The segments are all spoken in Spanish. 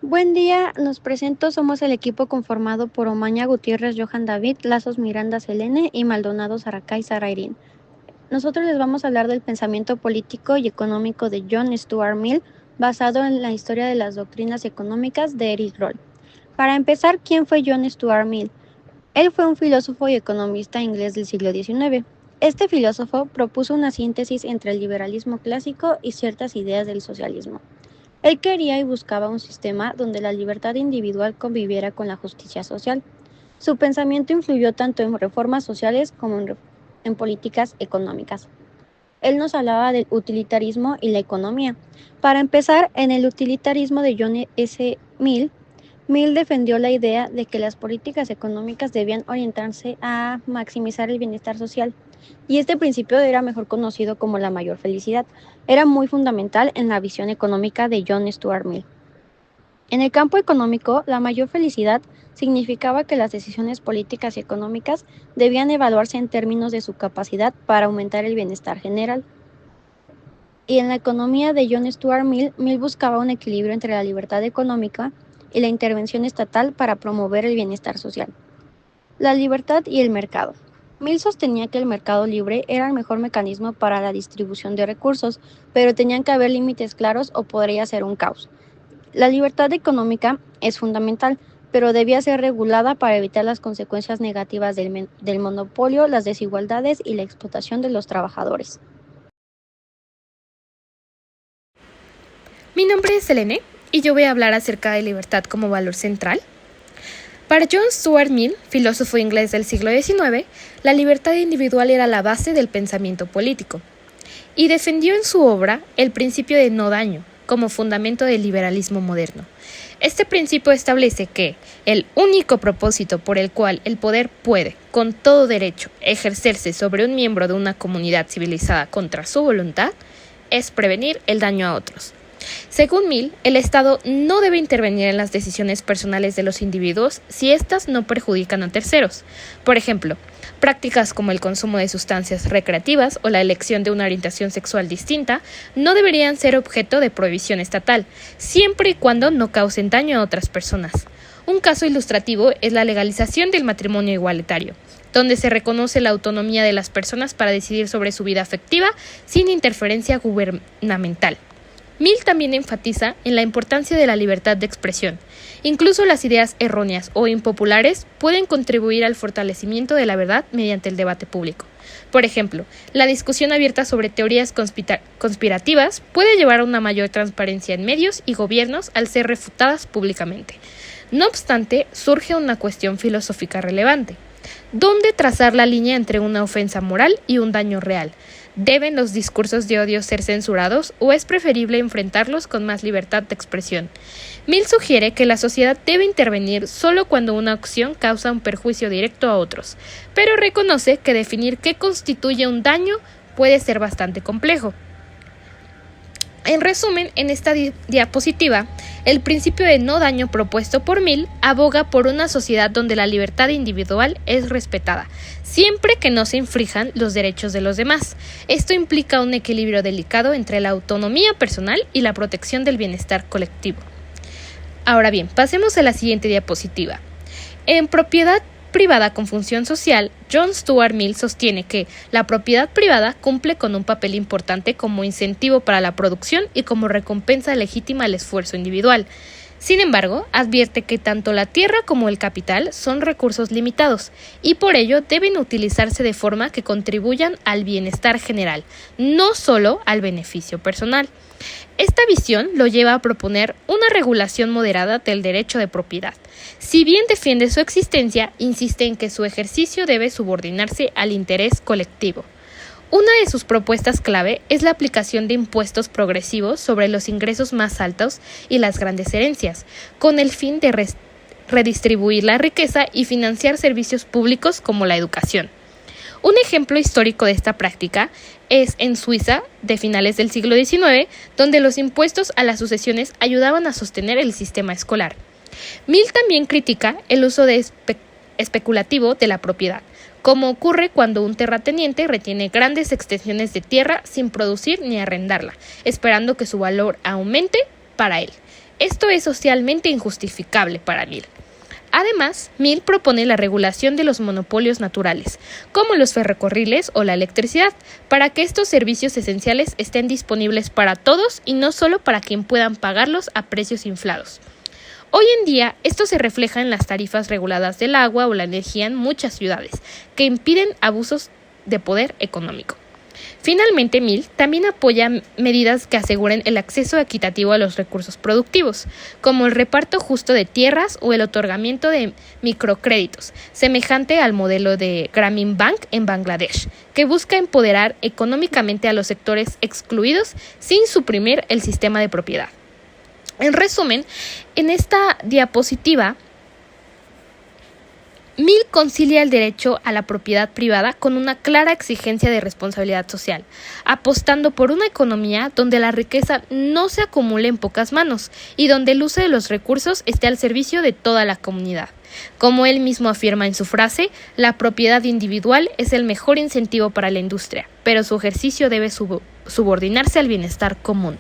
Buen día, nos presento, somos el equipo conformado por Omaña Gutiérrez, Johan David, Lazos Miranda Selene y Maldonado Saracay Sarairín. Nosotros les vamos a hablar del pensamiento político y económico de John Stuart Mill, basado en la historia de las doctrinas económicas de Eric Roll. Para empezar, ¿quién fue John Stuart Mill? Él fue un filósofo y economista inglés del siglo XIX. Este filósofo propuso una síntesis entre el liberalismo clásico y ciertas ideas del socialismo. Él quería y buscaba un sistema donde la libertad individual conviviera con la justicia social. Su pensamiento influyó tanto en reformas sociales como en políticas económicas. Él nos hablaba del utilitarismo y la economía. Para empezar, en el utilitarismo de John S. Mill, Mill defendió la idea de que las políticas económicas debían orientarse a maximizar el bienestar social, y este principio era mejor conocido como la mayor felicidad. Era muy fundamental en la visión económica de John Stuart Mill. En el campo económico, la mayor felicidad significaba que las decisiones políticas y económicas debían evaluarse en términos de su capacidad para aumentar el bienestar general. Y en la economía de John Stuart Mill, Mill buscaba un equilibrio entre la libertad económica y la intervención estatal para promover el bienestar social. La libertad y el mercado. Mill sostenía que el mercado libre era el mejor mecanismo para la distribución de recursos, pero tenían que haber límites claros o podría ser un caos. La libertad económica es fundamental, pero debía ser regulada para evitar las consecuencias negativas del monopolio, las desigualdades y la explotación de los trabajadores. Mi nombre es Selene y yo voy a hablar acerca de libertad como valor central. Para John Stuart Mill, filósofo inglés del siglo XIX, la libertad individual era la base del pensamiento político y defendió en su obra el principio de no daño como fundamento del liberalismo moderno. Este principio establece que el único propósito por el cual el poder puede, con todo derecho, ejercerse sobre un miembro de una comunidad civilizada contra su voluntad es prevenir el daño a otros. Según Mill, el Estado no debe intervenir en las decisiones personales de los individuos si éstas no perjudican a terceros. Por ejemplo, prácticas como el consumo de sustancias recreativas o la elección de una orientación sexual distinta no deberían ser objeto de prohibición estatal, siempre y cuando no causen daño a otras personas. Un caso ilustrativo es la legalización del matrimonio igualitario, donde se reconoce la autonomía de las personas para decidir sobre su vida afectiva sin interferencia gubernamental. Mill también enfatiza en la importancia de la libertad de expresión. Incluso las ideas erróneas o impopulares pueden contribuir al fortalecimiento de la verdad mediante el debate público. Por ejemplo, la discusión abierta sobre teorías conspirativas puede llevar a una mayor transparencia en medios y gobiernos al ser refutadas públicamente. No obstante, surge una cuestión filosófica relevante. ¿Dónde trazar la línea entre una ofensa moral y un daño real? ¿Deben los discursos de odio ser censurados o es preferible enfrentarlos con más libertad de expresión? Mill sugiere que la sociedad debe intervenir solo cuando una acción causa un perjuicio directo a otros, pero reconoce que definir qué constituye un daño puede ser bastante complejo. En resumen, en esta diapositiva, el principio de no daño propuesto por Mill aboga por una sociedad donde la libertad individual es respetada, siempre que no se infrinjan los derechos de los demás. Esto implica un equilibrio delicado entre la autonomía personal y la protección del bienestar colectivo. Ahora bien, pasemos a la siguiente diapositiva. En propiedad privada con función social, John Stuart Mill sostiene que la propiedad privada cumple con un papel importante como incentivo para la producción y como recompensa legítima al esfuerzo individual. Sin embargo, advierte que tanto la tierra como el capital son recursos limitados y por ello deben utilizarse de forma que contribuyan al bienestar general, no solo al beneficio personal. Esta visión lo lleva a proponer una regulación moderada del derecho de propiedad. Si bien defiende su existencia, insiste en que su ejercicio debe subordinarse al interés colectivo. Una de sus propuestas clave es la aplicación de impuestos progresivos sobre los ingresos más altos y las grandes herencias, con el fin de redistribuir la riqueza y financiar servicios públicos como la educación. Un ejemplo histórico de esta práctica es en Suiza de finales del siglo XIX, donde los impuestos a las sucesiones ayudaban a sostener el sistema escolar. Mill también critica el uso especulativo de la propiedad, como ocurre cuando un terrateniente retiene grandes extensiones de tierra sin producir ni arrendarla, esperando que su valor aumente para él. Esto es socialmente injustificable para Mill. Además, Mill propone la regulación de los monopolios naturales, como los ferrocarriles o la electricidad, para que estos servicios esenciales estén disponibles para todos y no solo para quien puedan pagarlos a precios inflados. Hoy en día, esto se refleja en las tarifas reguladas del agua o la energía en muchas ciudades, que impiden abusos de poder económico. Finalmente, Mill también apoya medidas que aseguren el acceso equitativo a los recursos productivos, como el reparto justo de tierras o el otorgamiento de microcréditos, semejante al modelo de Grameen Bank en Bangladesh, que busca empoderar económicamente a los sectores excluidos sin suprimir el sistema de propiedad. En resumen, en esta diapositiva, Mill concilia el derecho a la propiedad privada con una clara exigencia de responsabilidad social, apostando por una economía donde la riqueza no se acumule en pocas manos y donde el uso de los recursos esté al servicio de toda la comunidad. Como él mismo afirma en su frase, la propiedad individual es el mejor incentivo para la industria, pero su ejercicio debe subordinarse al bienestar común.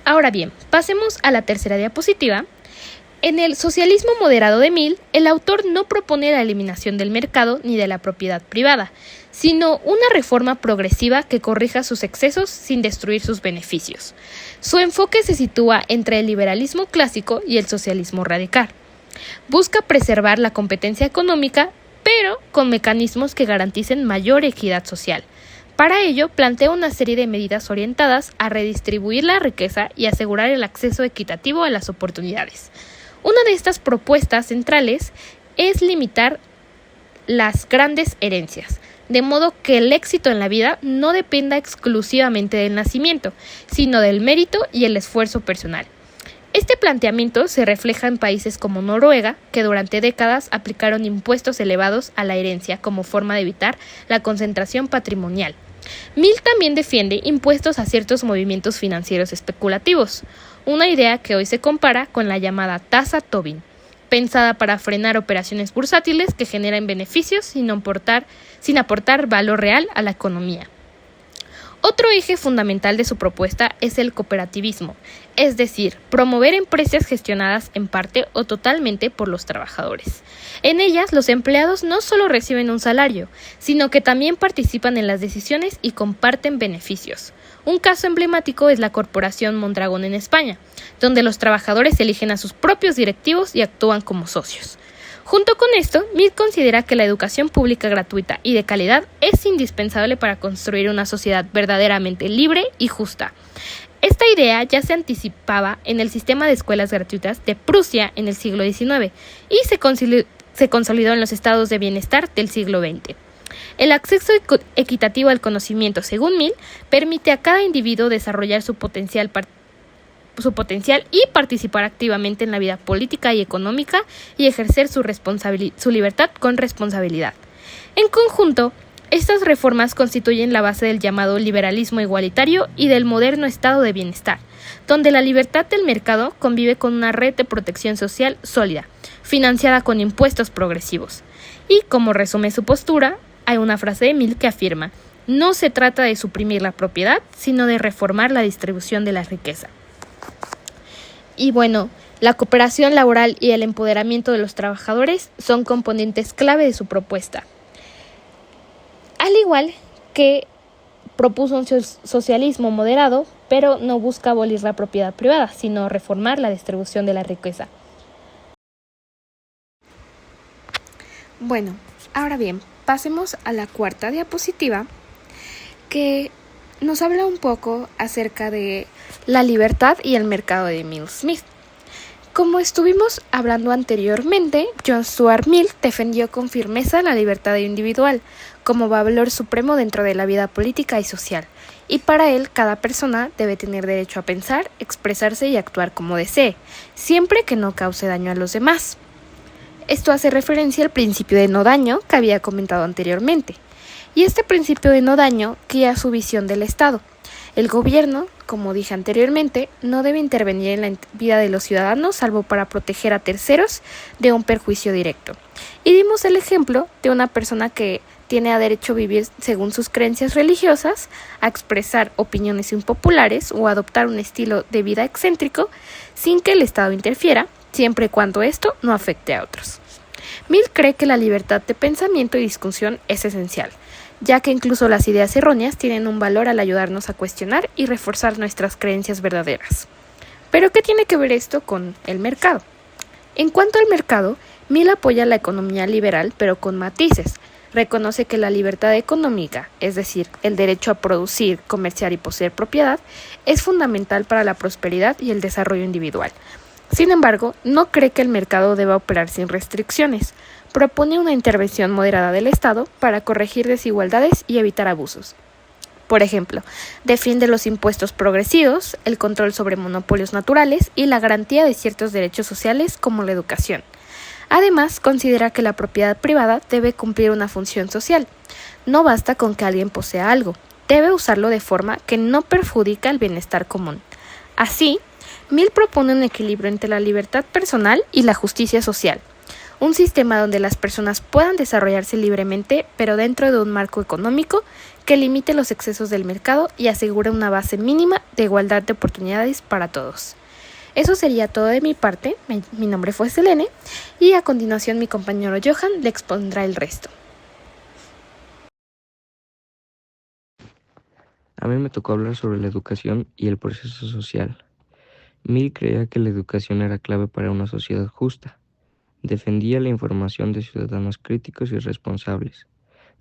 Ahora bien, pasemos a la tercera diapositiva. En el socialismo moderado de Mill, el autor no propone la eliminación del mercado ni de la propiedad privada, sino una reforma progresiva que corrija sus excesos sin destruir sus beneficios. Su enfoque se sitúa entre el liberalismo clásico y el socialismo radical. Busca preservar la competencia económica, pero con mecanismos que garanticen mayor equidad social. Para ello, plantea una serie de medidas orientadas a redistribuir la riqueza y asegurar el acceso equitativo a las oportunidades. Una de estas propuestas centrales es limitar las grandes herencias, de modo que el éxito en la vida no dependa exclusivamente del nacimiento, sino del mérito y el esfuerzo personal. Este planteamiento se refleja en países como Noruega, que durante décadas aplicaron impuestos elevados a la herencia como forma de evitar la concentración patrimonial. Mill también defiende impuestos a ciertos movimientos financieros especulativos, una idea que hoy se compara con la llamada tasa Tobin, pensada para frenar operaciones bursátiles que generan beneficios sin aportar valor real a la economía. Otro eje fundamental de su propuesta es el cooperativismo, es decir, promover empresas gestionadas en parte o totalmente por los trabajadores. En ellas, los empleados no solo reciben un salario, sino que también participan en las decisiones y comparten beneficios. Un caso emblemático es la Corporación Mondragón en España, donde los trabajadores eligen a sus propios directivos y actúan como socios. Junto con esto, Mill considera que la educación pública gratuita y de calidad es indispensable para construir una sociedad verdaderamente libre y justa. Esta idea ya se anticipaba en el sistema de escuelas gratuitas de Prusia en el siglo XIX y se consolidó en los estados de bienestar del siglo XX. El acceso equitativo al conocimiento, según Mill, permite a cada individuo desarrollar su potencial y participar activamente en la vida política y económica y ejercer su libertad con responsabilidad. En conjunto, estas reformas constituyen la base del llamado liberalismo igualitario y del moderno estado de bienestar, donde la libertad del mercado convive con una red de protección social sólida, financiada con impuestos progresivos. Y, como resume su postura, hay una frase de Mill que afirma: no se trata de suprimir la propiedad, sino de reformar la distribución de la riqueza. Y bueno, la cooperación laboral y el empoderamiento de los trabajadores son componentes clave de su propuesta. Al igual que propuso un socialismo moderado, pero no busca abolir la propiedad privada, sino reformar la distribución de la riqueza. Bueno, ahora bien, pasemos a la cuarta diapositiva, que nos habla un poco acerca de la libertad y el mercado de Mill Smith. Como estuvimos hablando anteriormente, John Stuart Mill defendió con firmeza la libertad individual como valor supremo dentro de la vida política y social, y para él cada persona debe tener derecho a pensar, expresarse y actuar como desee, siempre que no cause daño a los demás. Esto hace referencia al principio de no daño que había comentado anteriormente. Y este principio de no daño guía su visión del Estado. El gobierno como dije anteriormente, no debe intervenir en la vida de los ciudadanos salvo para proteger a terceros de un perjuicio directo. Y dimos el ejemplo de una persona que tiene derecho a vivir según sus creencias religiosas, a expresar opiniones impopulares o a adoptar un estilo de vida excéntrico sin que el Estado interfiera, siempre y cuando esto no afecte a otros. Mill cree que la libertad de pensamiento y discusión es esencial, ya que incluso las ideas erróneas tienen un valor al ayudarnos a cuestionar y reforzar nuestras creencias verdaderas. ¿Pero qué tiene que ver esto con el mercado? En cuanto al mercado, Mill apoya la economía liberal, pero con matices. Reconoce que la libertad económica, es decir, el derecho a producir, comerciar y poseer propiedad, es fundamental para la prosperidad y el desarrollo individual. Sin embargo, no cree que el mercado deba operar sin restricciones. Propone una intervención moderada del Estado para corregir desigualdades y evitar abusos. Por ejemplo, defiende los impuestos progresivos, el control sobre monopolios naturales y la garantía de ciertos derechos sociales como la educación. Además, considera que la propiedad privada debe cumplir una función social. No basta con que alguien posea algo, debe usarlo de forma que no perjudica el bienestar común. Así, Mill propone un equilibrio entre la libertad personal y la justicia social. Un sistema donde las personas puedan desarrollarse libremente, pero dentro de un marco económico que limite los excesos del mercado y asegure una base mínima de igualdad de oportunidades para todos. Eso sería todo de mi parte. Mi nombre fue Selene y a continuación mi compañero Johan le expondrá el resto. A mí me tocó hablar sobre la educación y el proceso social. Mill creía que la educación era clave para una sociedad justa. Defendía la información de ciudadanos críticos y responsables.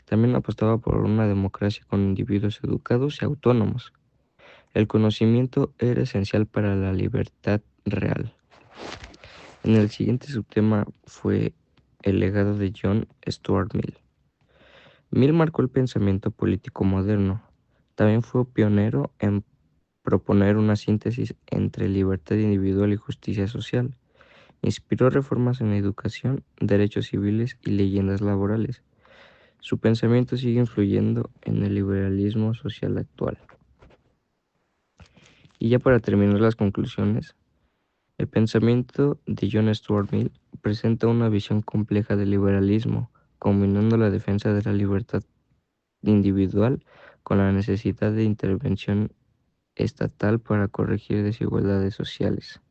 También apostaba por una democracia con individuos educados y autónomos. El conocimiento era esencial para la libertad real. En el siguiente subtema fue el legado de John Stuart Mill. Mill marcó el pensamiento político moderno. También fue pionero en proponer una síntesis entre libertad individual y justicia social. Inspiró reformas en educación, derechos civiles y leyendas laborales. Su pensamiento sigue influyendo en el liberalismo social actual. Y ya para terminar las conclusiones, el pensamiento de John Stuart Mill presenta una visión compleja del liberalismo, combinando la defensa de la libertad individual con la necesidad de intervención estatal para corregir desigualdades sociales.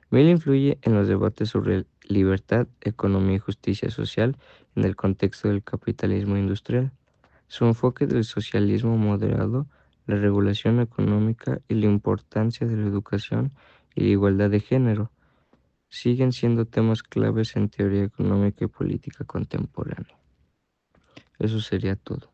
Mill influye en los debates sobre libertad, economía y justicia social en el contexto del capitalismo industrial. Su enfoque del socialismo moderado, la regulación económica y la importancia de la educación y la igualdad de género siguen siendo temas claves en teoría económica y política contemporánea. Eso sería todo.